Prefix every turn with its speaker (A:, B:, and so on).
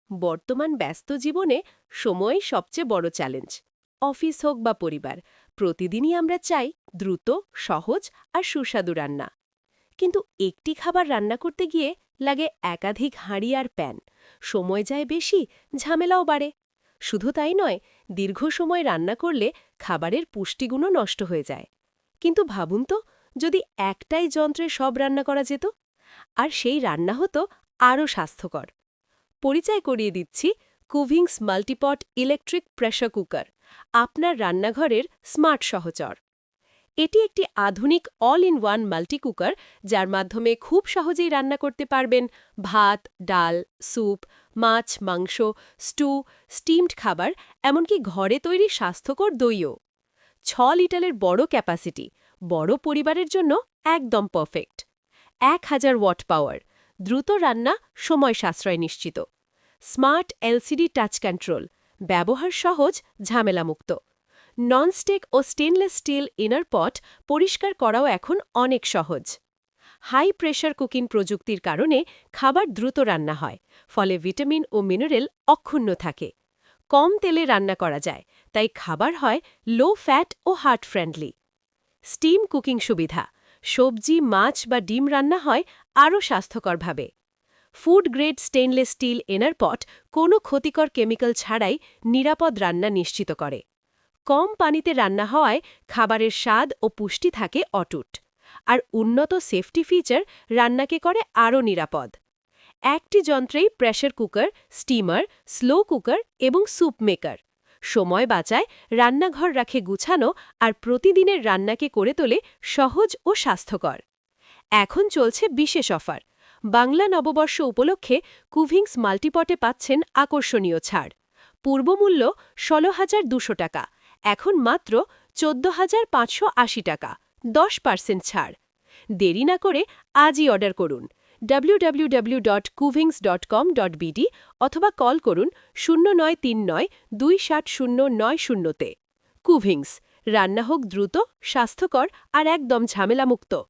A: বর্তমান ব্যস্ত জীবনে সময়ই সবচেয়ে বড় চ্যালেঞ্জ। অফিস হোক বা পরিবার, প্রতিদিনই আমরা চাই দ্রুত, সহজ আর সুস্বাদু রান্না। কিন্তু একটি খাবার রান্না করতে গিয়ে লাগে একাধিক হাঁড়ি আর প্যান। সময় যায় বেশি, ঝামেলাও বাড়ে। শুধু তাই নয়, দীর্ঘ সময় রান্না করলে খাবারের পুষ্টিগুণও নষ্ট হয়ে যায়। কিন্তু ভাবুন তো, যদি একটাই যন্ত্রে সব রান্না করা যেত, আর সেই রান্না হতো আরও স্বাস্থ্যকর। পরিচয় করিয়ে দিচ্ছি কুভিংস মাল্টিপট ইলেকট্রিক প্রেসার কুকার, আপনার রান্নাঘরের স্মার্ট সহচর। এটি একটি আধুনিক all in one multi cooker, যার মাধ্যমে খুব সহজেই রান্না করতে পারবেন ভাত, ডাল, স্যুপ, মাছ, মাংস, স্টু, স্টিমড খাবার, এমনকি ঘরে তৈরি স্বাস্থ্যকর দইও। 6 লিটারের বড় ক্যাপাসিটি, বড় পরিবারের জন্য একদম পারফেক্ট। 1000 ওয়াট পাওয়ার, দ্রুত রান্না, সময় সাশ্রয় নিশ্চিত। স্মার্ট এলসিডি টাচ কন্ট্রোল, ব্যবহার সহজ, ঝামেলামুক্ত। ননস্টিক ও স্টেনলেস স্টিল ইনার পট পরিষ্কার করাও এখন অনেক সহজ। হাই প্রেশার কুকিং প্রযুক্তির কারণে খাবার দ্রুত রান্না হয়, ফলে ভিটামিন ও মিনারেল অক্ষুণ্ণ থাকে। কম তেলে রান্না করা যায়, তাই খাবার হয় লো ফ্যাট ও হার্ট ফ্রেন্ডলি। স্টিম কুকিং সুবিধা, সবজি, মাছ বা ডিম রান্না হয় আরও স্বাস্থ্যকরভাবে। Food grade stainless steel inner pot কোনো ক্ষতিকর কেমিক্যাল ছাড়াই নিরাপদ রান্না নিশ্চিত করে। কম পানিতে রান্না হওয়ায় খাবারের স্বাদ ও পুষ্টি থাকে অটুট। আর উন্নত সেফটি ফিচার রান্নাকে করে আরও নিরাপদ। একটি যন্ত্রেই pressure cooker, steamer, slow cooker এবং স্যুপ মেকার। সময় বাঁচায়, রান্নাঘর রাখে গুছানো, আর প্রতিদিনের রান্নাকে করে তোলে সহজ ও স্বাস্থ্যকর। এখন চলছে বিশেষ অফার। বাংলা নববর্ষ উপলক্ষে কুভিংস মাল্টিপটে পাচ্ছেন আকর্ষণীয় ছাড়। পূর্বমূল্য 16,200 টাকা, এখন মাত্র 14,580 টাকা, 10% ছাড়। দেরি না করে আজই অর্ডার করুন www.cuvings.com.bd অথবা কল করুন 0939-270-900-তে। কুভিংস, রান্না হোক দ্রুত, স্বাস্থ্যকর আর একদম ঝামেলামুক্ত।